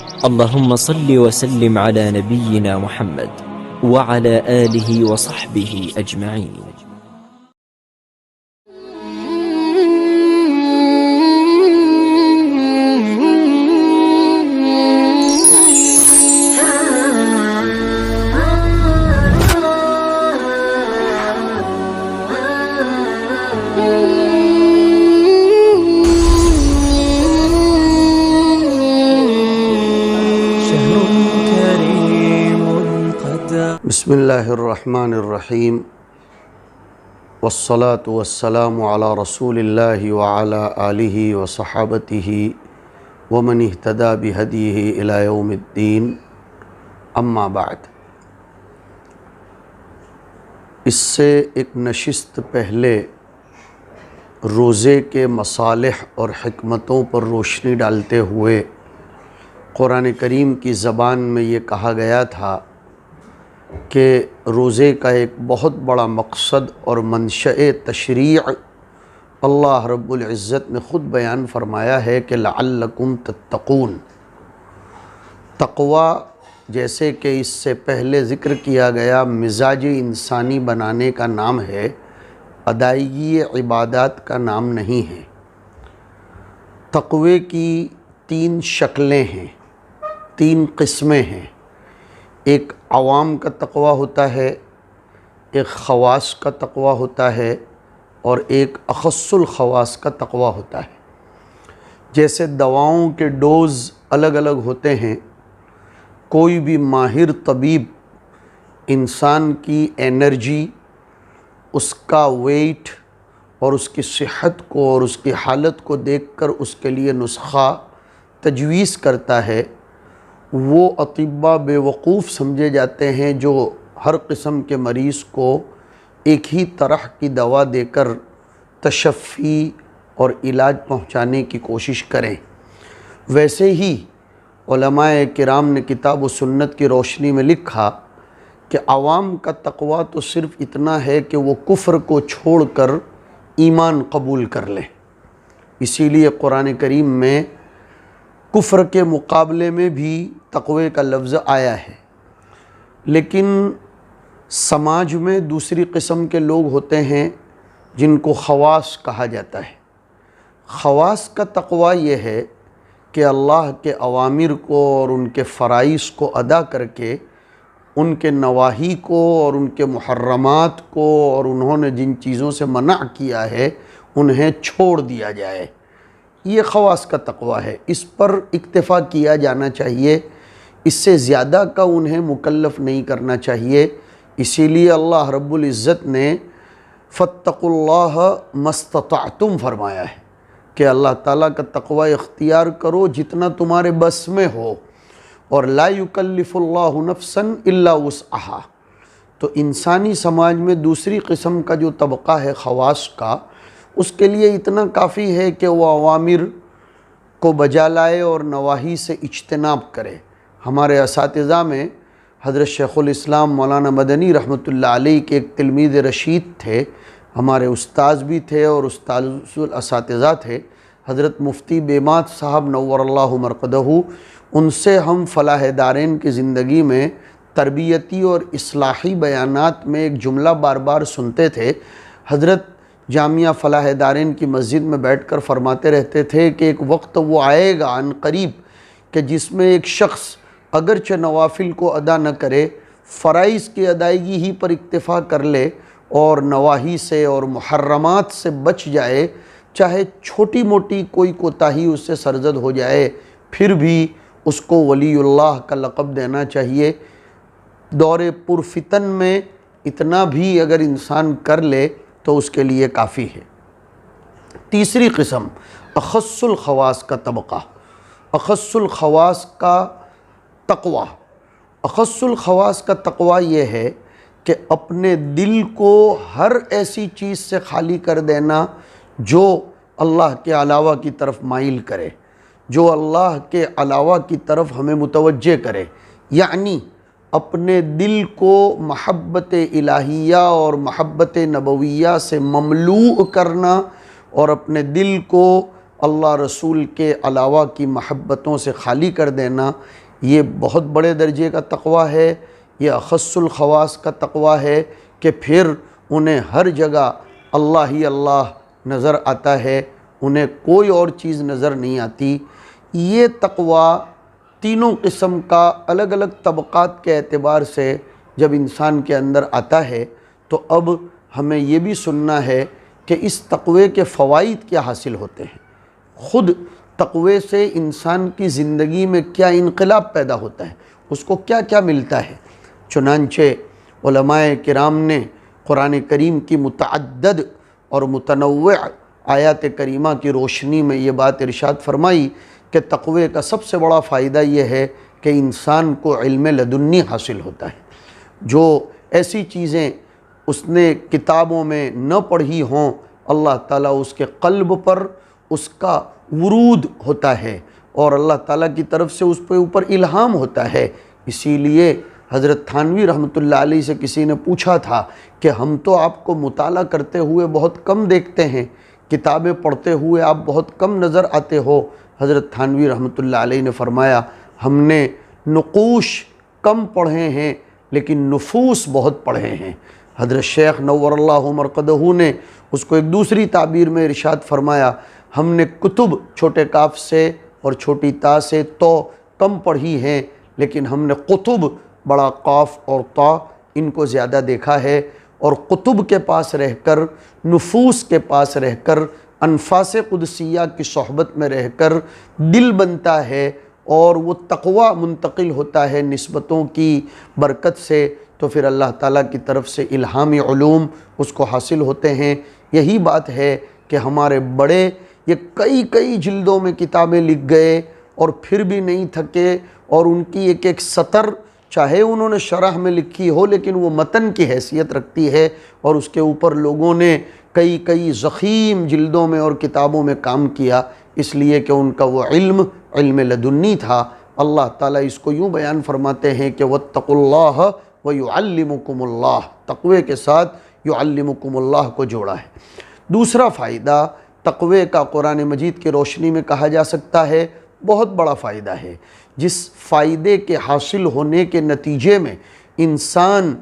اللهم صل وسلم على نبينا محمد وعلى آله وصحبه أجمعين. بسم اللہ الرحمن الرحیم والصلاة والسلام علی رسول اللہ وعلی آلہ وصحابتہ ومن اہتدى بہدیہ الی یوم الدین، اما بعد۔ اس سے ایک نشست پہلے روزے کے مصالح اور حکمتوں پر روشنی ڈالتے ہوئے قرآن کریم کی زبان میں یہ کہا گیا تھا کہ روزے کا ایک بہت بڑا مقصد اور منشأ تشریع اللہ رب العزت نے خود بیان فرمایا ہے کہ لعلکم تتقون۔ تقوی جیسے کہ اس سے پہلے ذکر کیا گیا مزاج انسانی بنانے کا نام ہے، ادائیگی عبادات کا نام نہیں ہے۔ تقوی کی تین شکلیں ہیں، تین قسمیں ہیں۔ ایک عوام کا تقوی ہوتا ہے، ایک خواص کا تقوی ہوتا ہے، اور ایک اخص الخواص کا تقوی ہوتا ہے۔ جیسے دواؤں کے ڈوز الگ الگ ہوتے ہیں، کوئی بھی ماہر طبیب انسان کی انرجی، اس کا ویٹ اور اس کی صحت کو اور اس کی حالت کو دیکھ کر اس کے لیے نسخہ تجویز کرتا ہے۔ وہ اطباء بے وقوف سمجھے جاتے ہیں جو ہر قسم کے مریض کو ایک ہی طرح کی دوا دے کر تشفی اور علاج پہنچانے کی کوشش کریں۔ ویسے ہی علماء کرام نے کتاب و سنت کی روشنی میں لکھا کہ عوام کا تقوی تو صرف اتنا ہے کہ وہ کفر کو چھوڑ کر ایمان قبول کر لیں۔ اسی لیے قرآن کریم میں کفر کے مقابلے میں بھی تقوی کا لفظ آیا ہے۔ لیکن سماج میں دوسری قسم کے لوگ ہوتے ہیں جن کو خواص کہا جاتا ہے۔ خواص کا تقوی یہ ہے کہ اللہ کے اوامر کو اور ان کے فرائض کو ادا کر کے ان کے نواہی کو اور ان کے محرمات کو اور انہوں نے جن چیزوں سے منع کیا ہے انہیں چھوڑ دیا جائے۔ یہ خواص کا تقوی ہے، اس پر اکتفا کیا جانا چاہیے، اس سے زیادہ کا انہیں مکلف نہیں کرنا چاہیے۔ اسی لیے اللہ رب العزت نے فاتقوا اللہ ما استطعتم فرمایا ہے کہ اللہ تعالیٰ کا تقوی اختیار کرو جتنا تمہارے بس میں ہو، اور لا یکلف اللہ نفسا الا وسعہا۔ تو انسانی سماج میں دوسری قسم کا جو طبقہ ہے خواص کا، اس کے لیے اتنا کافی ہے کہ وہ اوامر کو بجا لائے اور نواہی سے اجتناب کرے۔ ہمارے اساتذہ میں حضرت شیخ الاسلام مولانا مدنی رحمۃ اللہ علیہ کے ایک تلمید رشید تھے، ہمارے استاذ بھی تھے اور استاذ الاساتذہ تھے، حضرت مفتی بیمات صاحب نور اللہ مرقدہ۔ ان سے ہم فلاح دارین کی زندگی میں تربیتی اور اصلاحی بیانات میں ایک جملہ بار بار سنتے تھے۔ حضرت جامعہ فلاح دارین کی مسجد میں بیٹھ کر فرماتے رہتے تھے کہ ایک وقت وہ آئے گا عن قریب کہ جس میں ایک شخص اگرچہ نوافل کو ادا نہ کرے، فرائض کی ادائیگی ہی پر اکتفا کر لے اور نواہی سے اور محرمات سے بچ جائے، چاہے چھوٹی موٹی کوئی کوتاہی اس سے سرزد ہو جائے، پھر بھی اس کو ولی اللہ کا لقب دینا چاہیے۔ دور پرفتن میں اتنا بھی اگر انسان کر لے تو اس کے لیے کافی ہے۔ تیسری قسم اخص الخواص کا طبقہ، اخص الخواص کا تقوی۔ اخص الخواص کا تقوی یہ ہے کہ اپنے دل کو ہر ایسی چیز سے خالی کر دینا جو اللہ کے علاوہ کی طرف مائل کرے، جو اللہ کے علاوہ کی طرف ہمیں متوجہ کرے، یعنی اپنے دل کو محبت الہیہ اور محبت نبویہ سے مملوء کرنا اور اپنے دل کو اللہ رسول کے علاوہ کی محبتوں سے خالی کر دینا، یہ بہت بڑے درجے کا تقویٰ ہے، یہ اخص الخواص کا تقویٰ ہے کہ پھر انہیں ہر جگہ اللہ ہی اللہ نظر آتا ہے، انہیں کوئی اور چیز نظر نہیں آتی۔ یہ تقویٰ تینوں قسم کا الگ الگ طبقات کے اعتبار سے جب انسان کے اندر آتا ہے تو اب ہمیں یہ بھی سننا ہے کہ اس تقوی کے فوائد کیا حاصل ہوتے ہیں، خود تقوی سے انسان کی زندگی میں کیا انقلاب پیدا ہوتا ہے، اس کو کیا کیا ملتا ہے۔ چنانچہ علماء کرام نے قرآن کریم کی متعدد اور متنوع آیات کریمہ کی روشنی میں یہ بات ارشاد فرمائی کہ تقوی کا سب سے بڑا فائدہ یہ ہے کہ انسان کو علم لدنی حاصل ہوتا ہے۔ جو ایسی چیزیں اس نے کتابوں میں نہ پڑھی ہوں، اللہ تعالیٰ اس کے قلب پر اس کا ورود ہوتا ہے اور اللہ تعالیٰ کی طرف سے اس پہ اوپر الہام ہوتا ہے۔ اسی لیے حضرت تھانوی رحمۃ اللہ علیہ سے کسی نے پوچھا تھا کہ ہم تو آپ کو مطالعہ کرتے ہوئے بہت کم دیکھتے ہیں، کتابیں پڑھتے ہوئے آپ بہت کم نظر آتے ہو۔ حضرت تھانوی رحمۃ اللہ علیہ نے فرمایا، ہم نے نقوش کم پڑھے ہیں لیکن نفوس بہت پڑھے ہیں۔ حضرت شیخ نور اللہ مرقدہ نے اس کو ایک دوسری تعبیر میں ارشاد فرمایا، ہم نے کتب چھوٹے کاف سے اور چھوٹی تا سے تو کم پڑھی ہیں لیکن ہم نے قطب بڑا قاف اور تا ان کو زیادہ دیکھا ہے، اور قطب کے پاس رہ کر، نفوس کے پاس رہ کر، انفاس قدسیہ کی صحبت میں رہ کر دل بنتا ہے اور وہ تقویٰ منتقل ہوتا ہے نسبتوں کی برکت سے، تو پھر اللہ تعالیٰ کی طرف سے الہامی علوم اس کو حاصل ہوتے ہیں۔ یہی بات ہے کہ ہمارے بڑے یہ کئی جلدوں میں کتابیں لکھ گئے اور پھر بھی نہیں تھکے، اور ان کی ایک ایک سطر چاہے انہوں نے شرح میں لکھی ہو لیکن وہ متن کی حیثیت رکھتی ہے، اور اس کے اوپر لوگوں نے کئی ضخیم جلدوں میں اور کتابوں میں کام کیا، اس لیے کہ ان کا وہ علم لدنی تھا۔ اللہ تعالیٰ اس کو یوں بیان فرماتے ہیں کہ وَاتَّقُوا اللَّهَ وَيُعَلِّمُكُمُ اللَّهُ، تقوی کے ساتھ یعلمکم اللہ کو جوڑا ہے۔ دوسرا فائدہ تقوی کا قرآن مجید کی روشنی میں کہا جا سکتا ہے، بہت بڑا فائدہ ہے، جس فائدے کے حاصل ہونے کے نتیجے میں انسان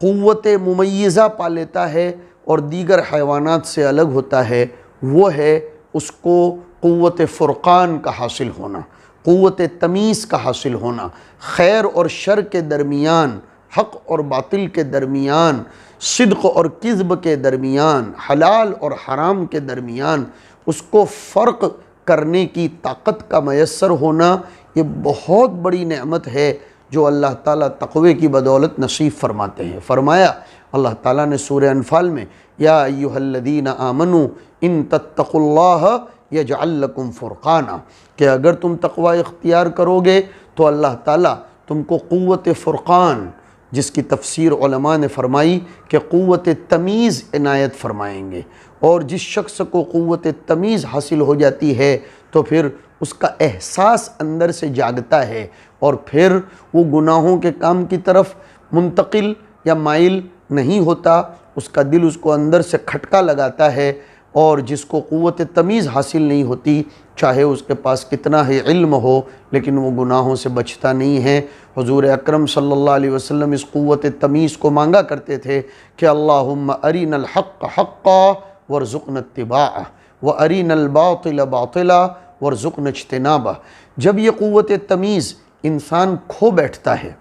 قوت ممیزہ پا لیتا ہے اور دیگر حیوانات سے الگ ہوتا ہے، وہ ہے اس کو قوت فرقان کا حاصل ہونا، قوت تمیز کا حاصل ہونا، خیر اور شر کے درمیان، حق اور باطل کے درمیان، صدق اور کذب کے درمیان، حلال اور حرام کے درمیان اس کو فرق کرنے کی طاقت کا میسر ہونا، یہ بہت بڑی نعمت ہے جو اللہ تعالیٰ تقوی کی بدولت نصیب فرماتے ہیں۔ فرمایا اللہ تعالیٰ نے سورہ انفال میں، یا ایھا الذین آمنوا ان تتقوا اللہ یجعل لکم فرقانا، کہ اگر تم تقوی اختیار کرو گے تو اللہ تعالیٰ تم کو قوت فرقان، جس کی تفسیر علماء نے فرمائی کہ قوت تمیز عنایت فرمائیں گے، اور جس شخص کو قوت تمیز حاصل ہو جاتی ہے تو پھر اس کا احساس اندر سے جاگتا ہے اور پھر وہ گناہوں کے کام کی طرف منتقل یا مائل نہیں ہوتا، اس کا دل اس کو اندر سے کھٹکا لگاتا ہے، اور جس کو قوت تمیز حاصل نہیں ہوتی، چاہے اس کے پاس کتنا ہی علم ہو لیکن وہ گناہوں سے بچتا نہیں ہے۔ حضور اکرم صلی اللہ علیہ وسلم اس قوت تمیز کو مانگا کرتے تھے کہ اللہم ارنا الحق حقا وارزقنا اتباعہ وارنا الباطل باطلا وارزقنا اجتنابہ۔ جب یہ قوت تمیز انسان کھو بیٹھتا ہے،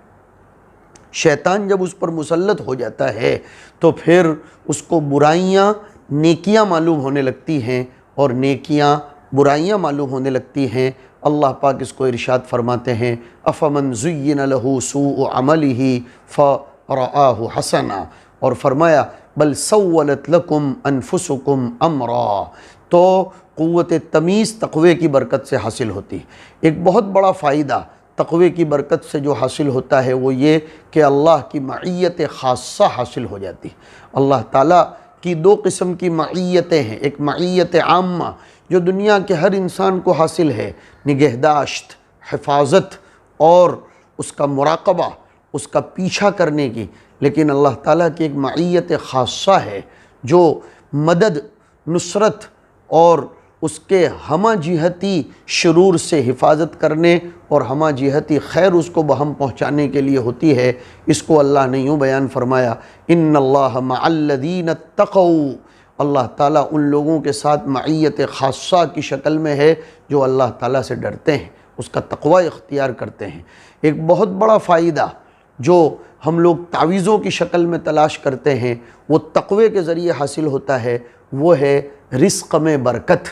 شیطان جب اس پر مسلط ہو جاتا ہے تو پھر اس کو برائیاں نیکیاں معلوم ہونے لگتی ہیں اور نیکیاں برائیاں معلوم ہونے لگتی ہیں۔ اللہ پاک اس کو ارشاد فرماتے ہیں، افمن زین لہ سوء عملہ فرآہ حسنا، اور فرمایا بل سولت لکم انفسکم امرا۔ تو قوت تمیز تقوی کی برکت سے حاصل ہوتی ہے۔ ایک بہت بڑا فائدہ تقوی کی برکت سے جو حاصل ہوتا ہے وہ یہ کہ اللہ کی معیت خاصہ حاصل ہو جاتی ہے۔ اللہ تعالیٰ کی دو قسم کی معیتیں ہیں، ایک معیت عامہ جو دنیا کے ہر انسان کو حاصل ہے، نگہداشت، حفاظت اور اس کا مراقبہ، اس کا پیچھا کرنے کی، لیکن اللہ تعالیٰ کی ایک معیت خاصہ ہے جو مدد، نصرت اور اس کے ہمہ جہتی شرور سے حفاظت کرنے اور ہمہ جہتی خیر اس کو بہم پہنچانے کے لیے ہوتی ہے۔ اس کو اللہ نے یوں بیان فرمایا، ان اللہ مع الذین اتقوا، اللہ تعالیٰ ان لوگوں کے ساتھ معیت خاصہ کی شکل میں ہے جو اللہ تعالیٰ سے ڈرتے ہیں، اس کا تقوی اختیار کرتے ہیں۔ ایک بہت بڑا فائدہ جو ہم لوگ تعویذوں کی شکل میں تلاش کرتے ہیں وہ تقوی کے ذریعے حاصل ہوتا ہے، وہ ہے رزق میں برکت،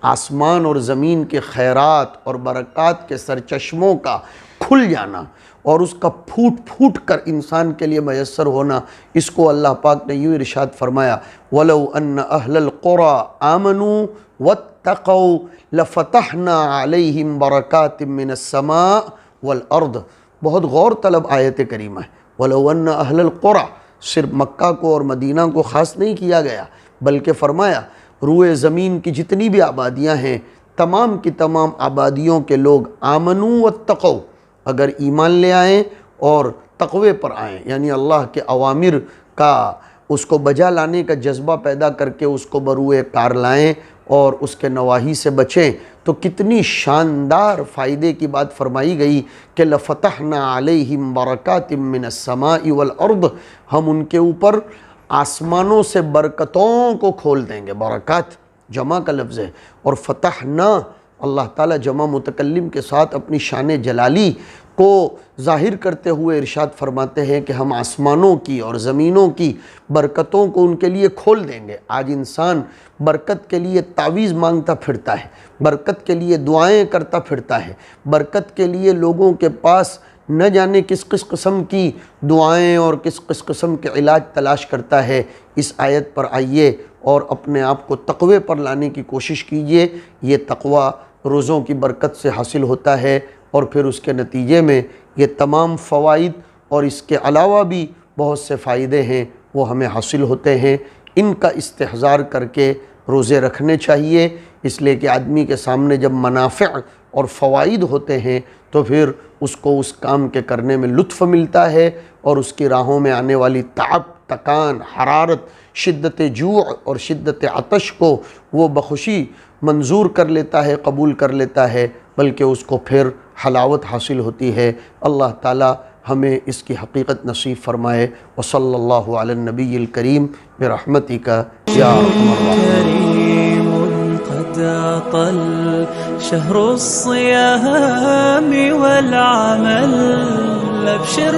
آسمان اور زمین کے خیرات اور برکات کے سرچشموں کا کھل جانا اور اس کا پھوٹ پھوٹ کر انسان کے لیے میسر ہونا۔ اس کو اللہ پاک نے یوں ارشاد فرمایا، وَلَوْ أَنَّ أَهْلَ الْقُرَىٰ آمَنُوا وَاتَّقَوْا لَفَتَحْنَا عَلَيْهِمْ بَرَكَاتٍ مِّنَ السَّمَاءِ وَالْأَرْضِ۔ بہت غور طلب آیت کریمہ ہے۔ وَلَوْ أَنَّ أَهْلَ الْقُرَىٰ صرف مکہ کو اور مدینہ کو خاص نہیں کیا گیا، بلکہ فرمایا روئے زمین کی جتنی بھی آبادیاں ہیں، تمام کی تمام آبادیوں کے لوگ آمنوا واتقوا، اگر ایمان لے آئیں اور تقوی پر آئیں، یعنی اللہ کے اوامر کا اس کو بجا لانے کا جذبہ پیدا کر کے اس کو بروئے کار لائیں اور اس کے نواہی سے بچیں، تو کتنی شاندار فائدے کی بات فرمائی گئی کہ لَفَتَحْنَا عَلَيْهِمْ بَرَكَاتٍ مِّنَ السَّمَاءِ وَالْأَرْضِ، ہم ان کے اوپر آسمانوں سے برکتوں کو کھول دیں گے۔ برکات جمع کا لفظ ہے، اور فتحنا اللہ تعالیٰ جمع متکلم کے ساتھ اپنی شان جلالی کو ظاہر کرتے ہوئے ارشاد فرماتے ہیں کہ ہم آسمانوں کی اور زمینوں کی برکتوں کو ان کے لیے کھول دیں گے۔ آج انسان برکت کے لیے تعویذ مانگتا پھرتا ہے، برکت کے لیے دعائیں کرتا پھرتا ہے، برکت کے لیے لوگوں کے پاس نہ جانے کس قسم کی دعائیں اور کس قسم کے علاج تلاش کرتا ہے۔ اس آیت پر آئیے اور اپنے آپ کو تقوی پر لانے کی کوشش کیجئے۔ یہ تقوی روزوں کی برکت سے حاصل ہوتا ہے اور پھر اس کے نتیجے میں یہ تمام فوائد اور اس کے علاوہ بھی بہت سے فائدے ہیں وہ ہمیں حاصل ہوتے ہیں۔ ان کا استحضار کر کے روزے رکھنے چاہیے، اس لیے کہ آدمی کے سامنے جب منافع اور فوائد ہوتے ہیں تو پھر اس کو اس کام کے کرنے میں لطف ملتا ہے اور اس کی راہوں میں آنے والی تعب، تکان، حرارت، شدت جوع اور شدت عطش کو وہ بخوشی منظور کر لیتا ہے، قبول کر لیتا ہے، بلکہ اس کو پھر حلاوت حاصل ہوتی ہے۔ اللہ تعالی ہمیں اس کی حقیقت نصیب فرمائے۔ وصلی اللہ علی النبی الکریم برحمتک یا ارحم الراحمین۔ قد أطل شهر الصيام والعمل، أبشر